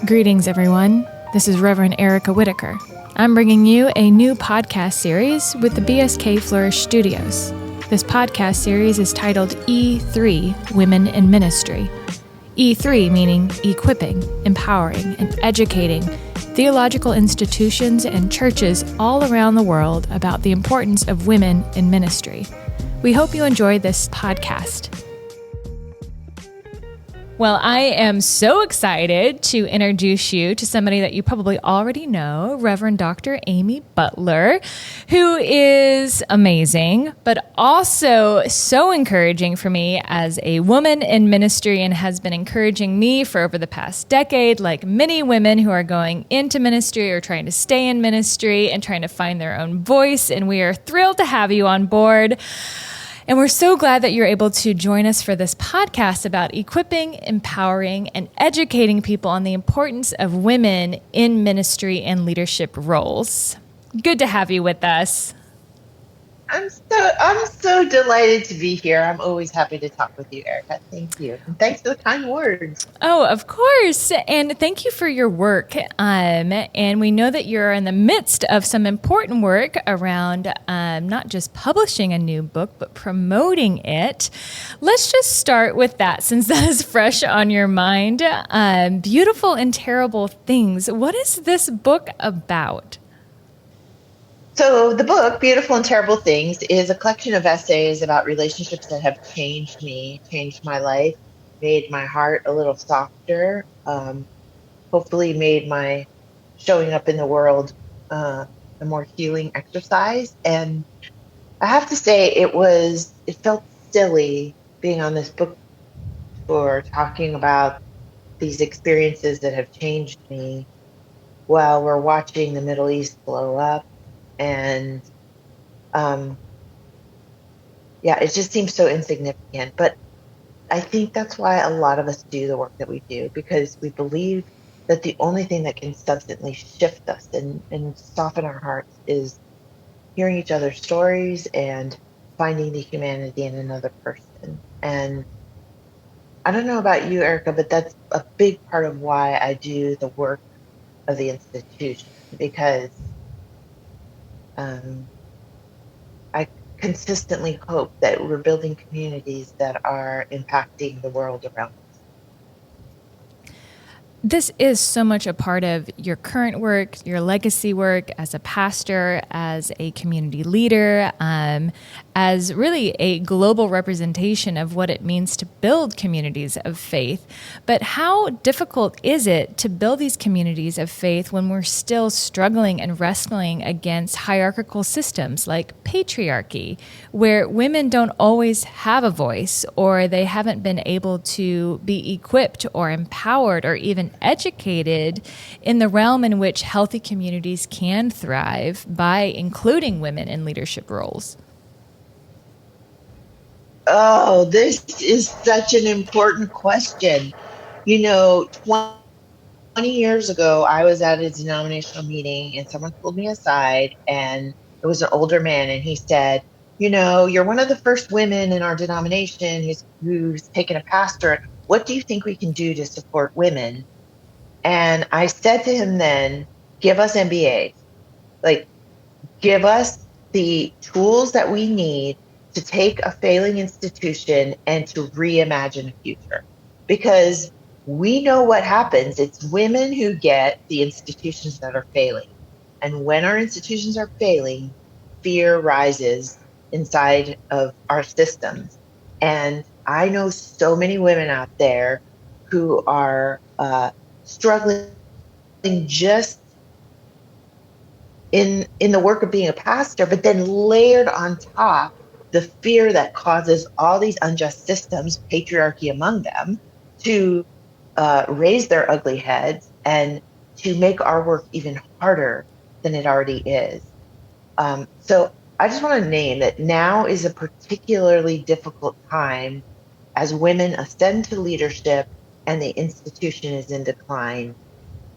Greetings, everyone. This is Reverend Erica Whitaker. I'm bringing you a new podcast series with the BSK Flourish Studios. This podcast series is titled E3, Women in Ministry. E3 meaning equipping, empowering, and educating theological institutions and churches all around the world about the importance of women in ministry. We hope you enjoy this podcast. Well, I am so excited to introduce you to somebody that you probably already know, Reverend Dr. Amy Butler, who is amazing, but also so encouraging for me as a woman in ministry and has been encouraging me for over the past decade, like many women who are going into ministry or trying to stay in ministry and trying to find their own voice. And we are thrilled to have you on board. And we're so glad that you're able to join us for this podcast about equipping, empowering, and educating people on the importance of women in ministry and leadership roles. Good to have you with us. I'm so delighted to be here. I'm always happy to talk with you, Erica. Thank you. And thanks for the kind words. Oh, of course. And thank you for your work. And we know that you're in the midst of some important work around not just publishing a new book, but promoting it. Let's just start with that since that is fresh on your mind. Beautiful and Terrible Things. What is this book about? So the book, Beautiful and Terrible Things, is a collection of essays about relationships that have changed me, changed my life, made my heart a little softer, hopefully made my showing up in the world a more healing exercise. And I have to say, it felt silly being on this book tour talking about these experiences that have changed me while we're watching the Middle East blow up. And it just seems so insignificant. But I think that's why a lot of us do the work that we do, because we believe that the only thing that can substantially shift us and soften our hearts is hearing each other's stories and finding the humanity in another person. And I don't know about you, Erica, but that's a big part of why I do the work of the institution, because I consistently hope that we're building communities that are impacting the world around us. This is so much a part of your current work, your legacy work as a pastor, as a community leader, as really a global representation of what it means to build communities of faith. But how difficult is it to build these communities of faith when we're still struggling and wrestling against hierarchical systems like patriarchy, where women don't always have a voice, or they haven't been able to be equipped or empowered or even educated in the realm in which healthy communities can thrive by including women in leadership roles? Oh, this is such an important question. 20 years ago, I was at a denominational meeting and someone pulled me aside, and it was an older man, and he said, you're one of the first women in our denomination who's taken a pastorate. What do you think we can do to support women? And I said to him then, give us MBAs. Like, give us the tools that we need to take a failing institution and to reimagine a future. Because we know what happens. It's women who get the institutions that are failing. And when our institutions are failing, fear rises inside of our systems. And I know so many women out there who are struggling just in the work of being a pastor, but then layered on top the fear that causes all these unjust systems, patriarchy among them, to raise their ugly heads and to make our work even harder than it already is. So I just want to name that now is a particularly difficult time as women ascend to leadership and the institution is in decline.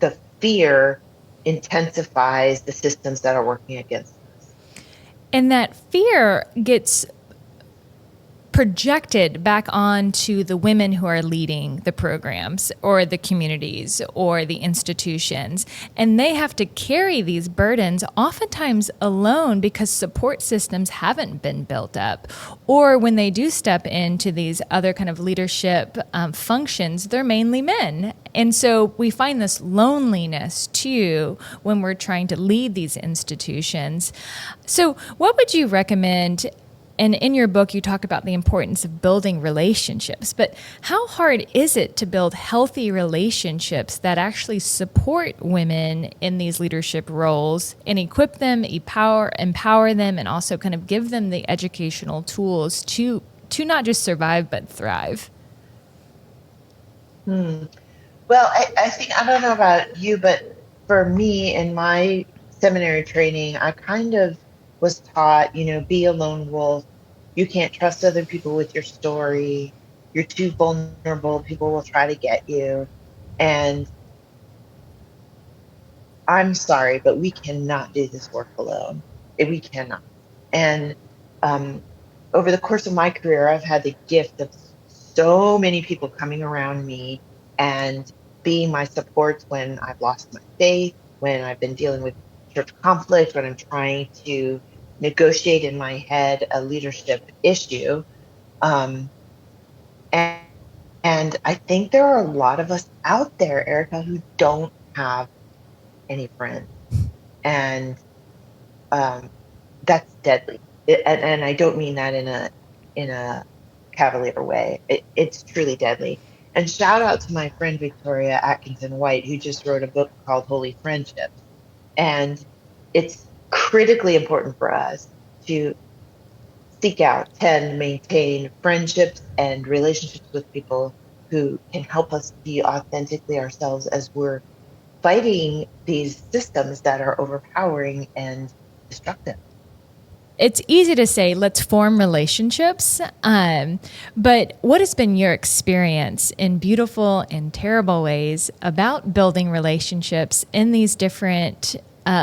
The fear intensifies the systems that are working against us. And that fear gets projected back onto the women who are leading the programs or the communities or the institutions. And they have to carry these burdens oftentimes alone because support systems haven't been built up. Or when they do step into these other kind of leadership functions, they're mainly men. And so we find this loneliness too when we're trying to lead these institutions. So what would you recommend? And in your book, you talk about the importance of building relationships. But how hard is it to build healthy relationships that actually support women in these leadership roles and equip them, empower them, and also kind of give them the educational tools to not just survive, but thrive? Well, I think, I don't know about you, but for me in my seminary training, I kind of was taught, be a lone wolf. You can't trust other people with your story. You're too vulnerable. People will try to get you. And I'm sorry, but we cannot do this work alone. We cannot. And um, over the course of my career, I've had the gift of so many people coming around me and being my supports when I've lost my faith, when I've been dealing with church conflict, when I'm trying to negotiate in my head a leadership issue. Um, and, and I think there are a lot of us out there, Erica, who don't have any friends. And um, that's deadly. And I don't mean that in a cavalier way. It's truly deadly. And shout out to my friend Victoria Atkinson White, who just wrote a book called Holy Friendships. And it's critically important for us to seek out, tend, maintain friendships and relationships with people who can help us be authentically ourselves as we're fighting these systems that are overpowering and destructive. It's easy to say, let's form relationships. But what has been your experience in beautiful and terrible ways about building relationships in these different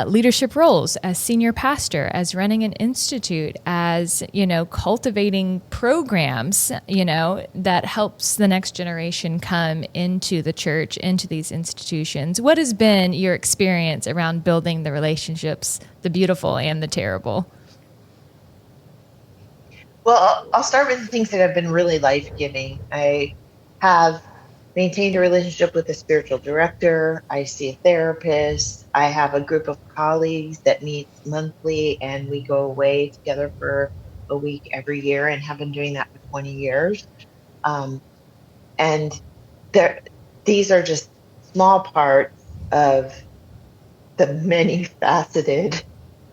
leadership roles as senior pastor, as running an institute, as, cultivating programs, that helps the next generation come into the church, into these institutions? What has been your experience around building the relationships, the beautiful and the terrible? Well, I'll start with the things that have been really life-giving. I have maintained a relationship with a spiritual director. I see a therapist. I have a group of colleagues that meets monthly, and we go away together for a week every year and have been doing that for 20 years. Um, and there, these are just small parts of the many faceted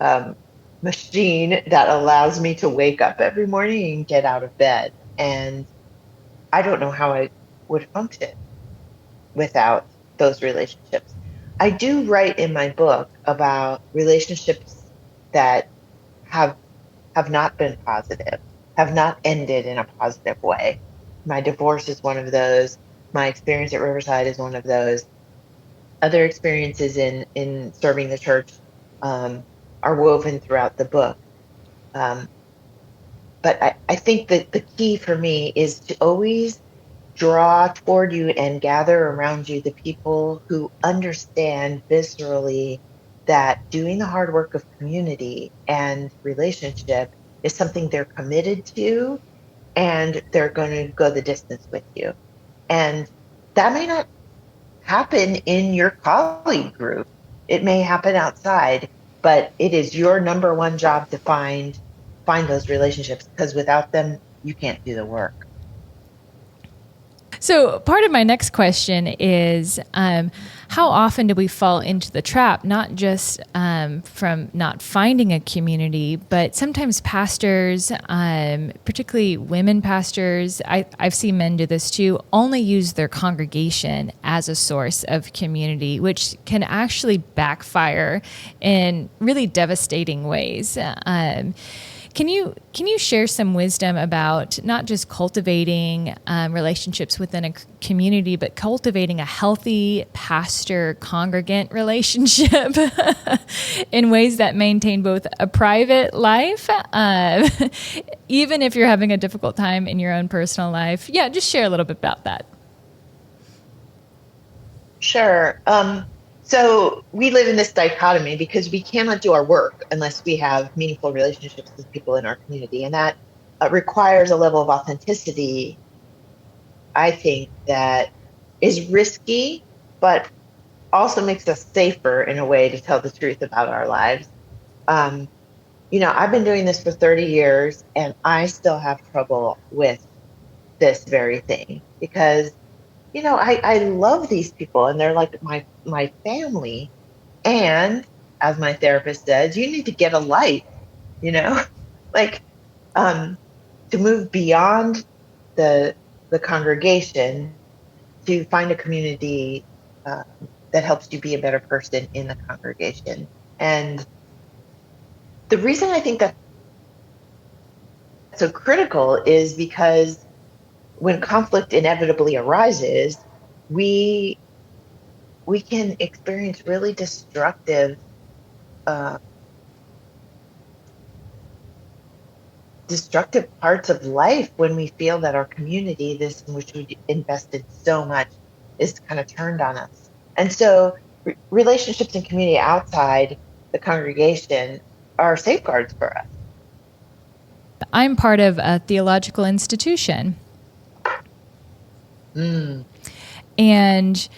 um, machine that allows me to wake up every morning and get out of bed. And I don't know how I would function without those relationships. I do write in my book about relationships that have have not been positive, have not ended in a positive way. My divorce is one of those. My experience at Riverside is one of those. Other experiences in serving the church um, are woven throughout the book. Um, but I think that the key for me is to always draw toward you and gather around you the people who understand viscerally that doing the hard work of community and relationship is something they're committed to, and they're going to go the distance with you. And that may not happen in your colleague group. It may happen outside, but it is your number one job to find those relationships, because without them, you can't do the work. So part of my next question is, how often do we fall into the trap, not just from not finding a community, but sometimes pastors, particularly women pastors, I've seen men do this too, only use their congregation as a source of community, which can actually backfire in really devastating ways. Can you share some wisdom about not just cultivating relationships within a community, but cultivating a healthy pastor-congregant relationship in ways that maintain both a private life, even if you're having a difficult time in your own personal life? Yeah, just share a little bit about that. Sure. So we live in this dichotomy because we cannot do our work unless we have meaningful relationships with people in our community. And that requires a level of authenticity, I think, that is risky, but also makes us safer in a way to tell the truth about our lives. Um, I've been doing this for 30 years and I still have trouble with this very thing because I love these people and they're like my family. And as my therapist says, you need to get a life, you know, like um, to move beyond the the congregation to find a community uh, that helps you be a better person in the congregation. And the reason I think that's so critical is because when conflict inevitably arises, we we can experience really uh, destructive parts of life when we feel that our community, this in which we invested so much, is kind of turned on us. And so, relationships and community outside the congregation are safeguards for us. I'm part of a theological institution. Mm. And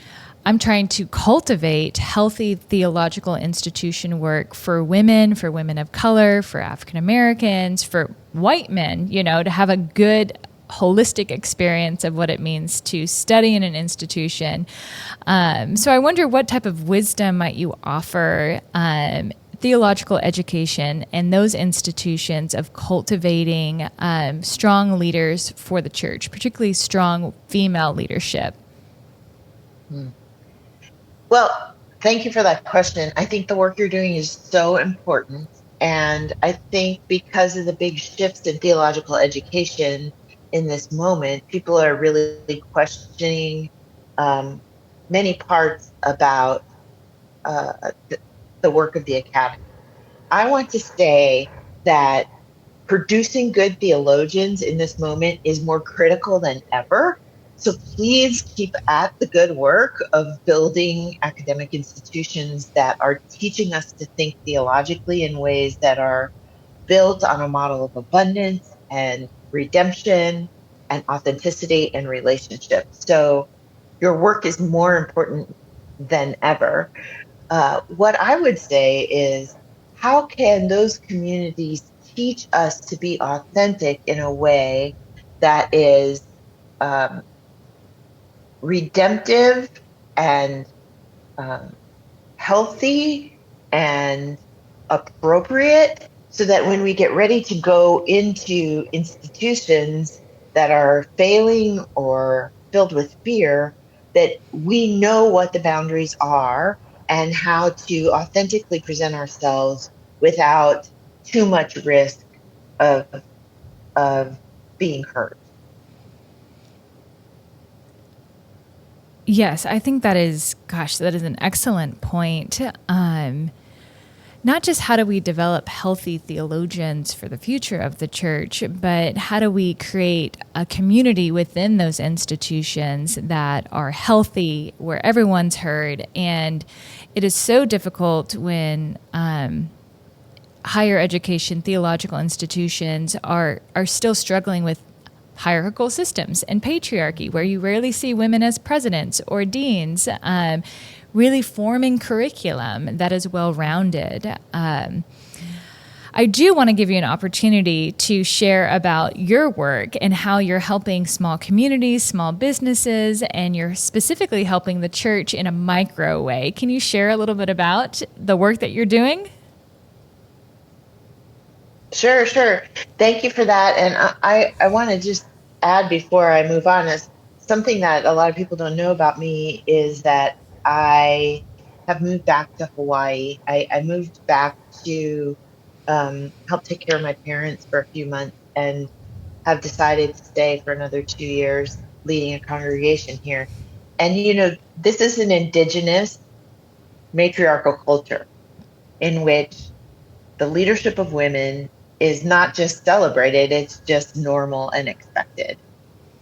I'm trying to cultivate healthy theological institution work for women of color, for African Americans, for white men, to have a good holistic experience of what it means to study in an institution. So I wonder what type of wisdom might you offer theological education and those institutions of cultivating strong leaders for the church, particularly strong female leadership? Mm. Well, thank you for that question. I think the work you're doing is so important. And I think because of the big shifts in theological education in this moment, people are really questioning um, many parts about uh, the, the work of the academy. I want to say that producing good theologians in this moment is more critical than ever. So please keep at the good work of building academic institutions that are teaching us to think theologically in ways that are built on a model of abundance and redemption and authenticity and relationship. So your work is more important than ever. What I would say is, how can those communities teach us to be authentic in a way that is um, redemptive and um, healthy and appropriate so that when we get ready to go into institutions that are failing or filled with fear, that we know what the boundaries are and how to authentically present ourselves without too much risk of, of being hurt. Yes, I think that is an excellent point. Not just how do we develop healthy theologians for the future of the church, but how do we create a community within those institutions that are healthy, where everyone's heard. And it is so difficult when higher education theological institutions are still struggling with hierarchical systems and patriarchy, where you rarely see women as presidents or deans, really forming curriculum that is well-rounded. I do want to give you an opportunity to share about your work and how you're helping small communities, small businesses, and you're specifically helping the church in a micro way. Can you share a little bit about the work that you're doing? Sure, sure. Thank you for that. And I want to just add before I move on is something that a lot of people don't know about me is that I have moved back to Hawaii. I moved back to helped take care of my parents for a few months and have decided to stay for another 2 years leading a congregation here. And, this is an indigenous matriarchal culture in which the leadership of women is not just celebrated, it's just normal and expected.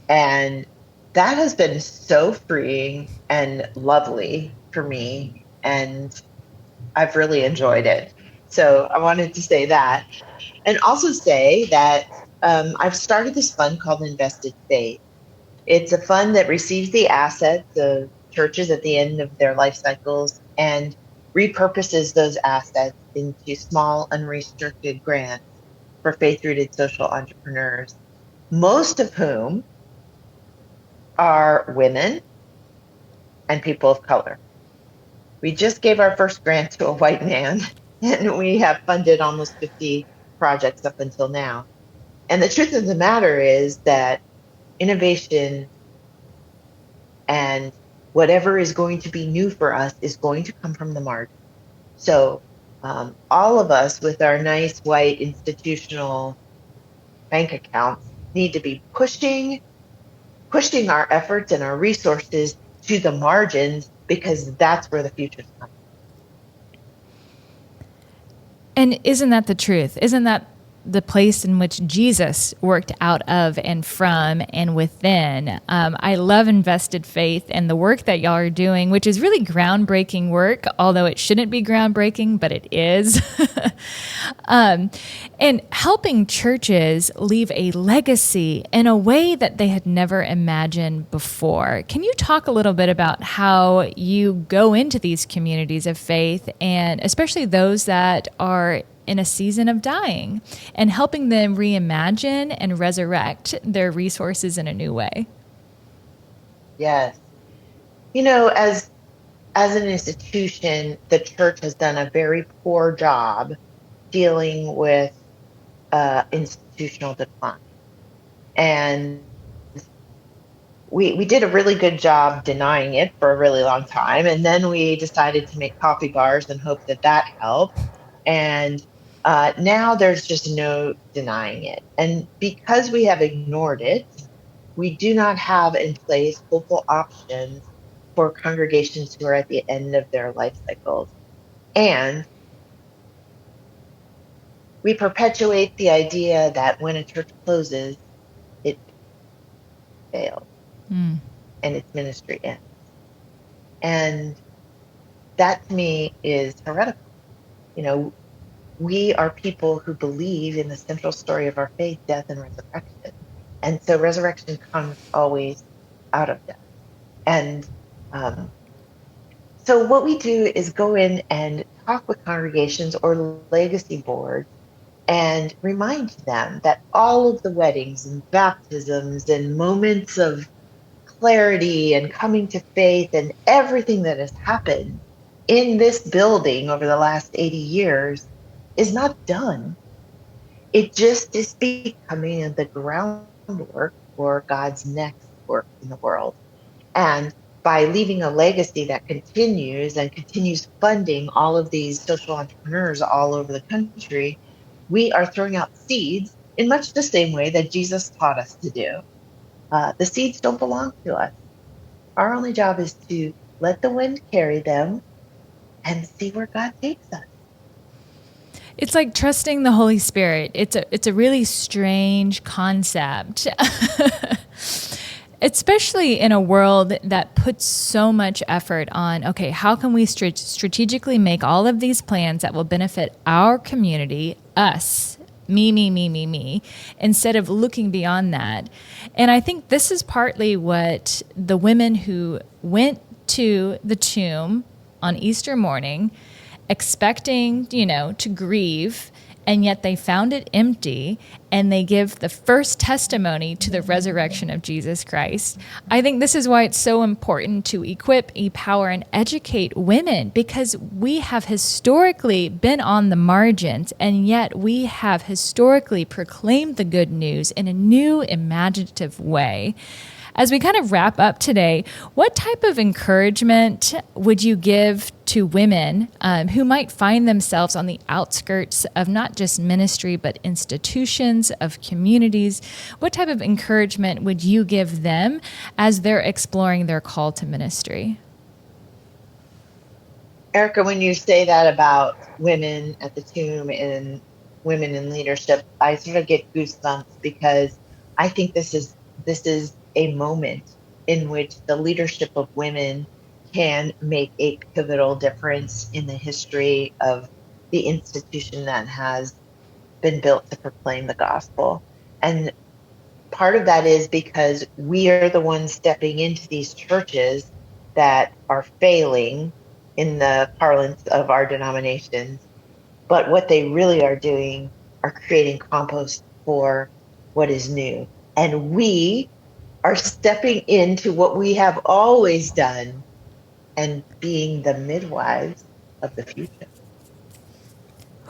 And that has been so freeing and lovely for me. And I've really enjoyed it. So I wanted to say that. And also say that I've started this fund called Invested Faith. It's a fund that receives the assets of churches at the end of their life cycles and repurposes those assets into small, unrestricted grants for faith rooted social entrepreneurs, most of whom are women and people of color. We just gave our first grant to a white man, and we have funded almost 50 projects up until now. And the truth of the matter is that innovation and whatever is going to be new for us is going to come from the margin. So all of us with our nice white institutional bank accounts need to be pushing our efforts and our resources to the margins, because that's where the future's coming. And isn't that the truth? Isn't that the place in which Jesus worked out of and from and within? I love Invested Faith and the work that y'all are doing, which is really groundbreaking work, although it shouldn't be groundbreaking, but it is. And helping churches leave a legacy in a way that they had never imagined before. Can you talk a little bit about how you go into these communities of faith, and especially those that are in a season of dying, and helping them reimagine and resurrect their resources in a new way? Yes. As an institution, the church has done a very poor job dealing with institutional decline. And we did a really good job denying it for a really long time. And then we decided to make coffee bars and hope that that helped. And now there's just no denying it. And because we have ignored it, we do not have in place hopeful options for congregations who are at the end of their life cycles. And we perpetuate the idea that when a church closes, it fails and its ministry ends. And that to me is heretical. We are people who believe in the central story of our faith, death, and resurrection. And so resurrection comes always out of death. And so what we do is go in and talk with congregations or legacy boards and remind them that all of the weddings and baptisms and moments of clarity and coming to faith and everything that has happened in this building over the last 80 years is not done. It just is becoming the groundwork for God's next work in the world. And by leaving a legacy that continues and continues funding all of these social entrepreneurs all over the country, we are throwing out seeds in much the same way that Jesus taught us to do. The seeds don't belong to us. Our only job is to let the wind carry them and see where God takes us. It's like trusting the Holy Spirit. It's a really strange concept. Especially in a world that puts so much effort on, okay, how can we strategically make all of these plans that will benefit our community, us, me, instead of looking beyond that. And I think this is partly what the women who went to the tomb on Easter morning, expecting, to grieve, and yet they found it empty, and they give the first testimony to the resurrection of Jesus Christ. I think this is why it's so important to equip, empower, and educate women, because we have historically been on the margins, and yet we have historically proclaimed the good news in a new, imaginative way. as we kind of wrap up today, what type of encouragement would you give to women who might find themselves on the outskirts of not just ministry, but institutions, of communities? What type of encouragement would you give them as they're exploring their call to ministry? Erica, when you say that about women at the tomb and women in leadership, I sort of get goosebumps because I think this is a moment in which the leadership of women can make a pivotal difference in the history of the institution that has been built to proclaim the gospel. And part of that is because we are the ones stepping into these churches that are failing in the parlance of our denominations. But what they really are doing are creating compost for what is new. And we are stepping into what we have always done and being the midwives of the future.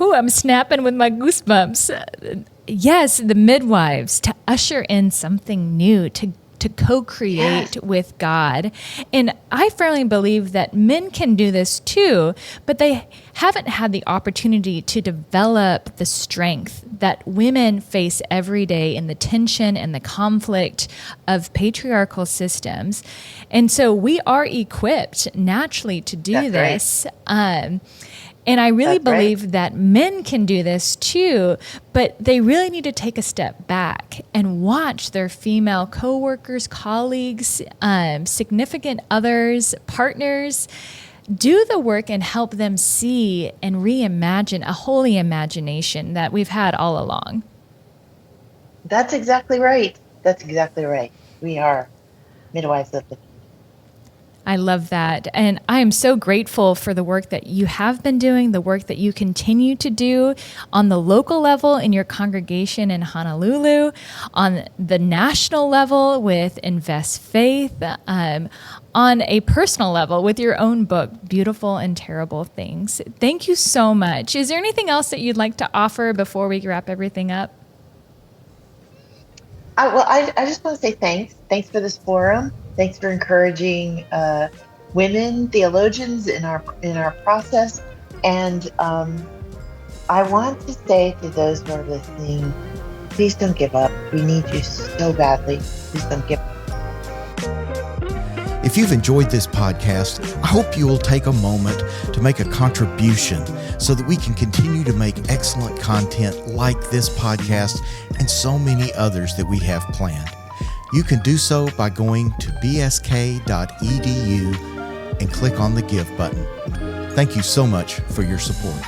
Ooh, I'm snapping with my goosebumps. Yes, the midwives, to usher in something new, to co-create with God. And I firmly believe that men can do this too, but they haven't had the opportunity to develop the strength that women face every day in the tension and the conflict of patriarchal systems. And so we are equipped naturally to do this. Right. And I really believe that men can do this too, but they really need to take a step back and watch their female coworkers, colleagues, significant others, partners, do the work and help them see and reimagine a holy imagination that we've had all along. That's exactly right. That's exactly right. We are midwives of the future. I love that. And I am so grateful for the work that you have been doing, the work that you continue to do on the local level in your congregation in Honolulu, on the national level with Invest Faith, on a personal level with your own book, Beautiful and Terrible Things. Thank you so much. Is there anything else that you'd like to offer before we wrap everything up? I just want to say thanks. Thanks for this forum. Thanks for encouraging women theologians in our process. And I want to say to those who are listening, please don't give up. We need you so badly. Please don't give up. If you've enjoyed this podcast, I hope you will take a moment to make a contribution so that we can continue to make excellent content like this podcast and so many others that we have planned. You can do so by going to bsk.edu and click on the Give button. Thank you so much for your support.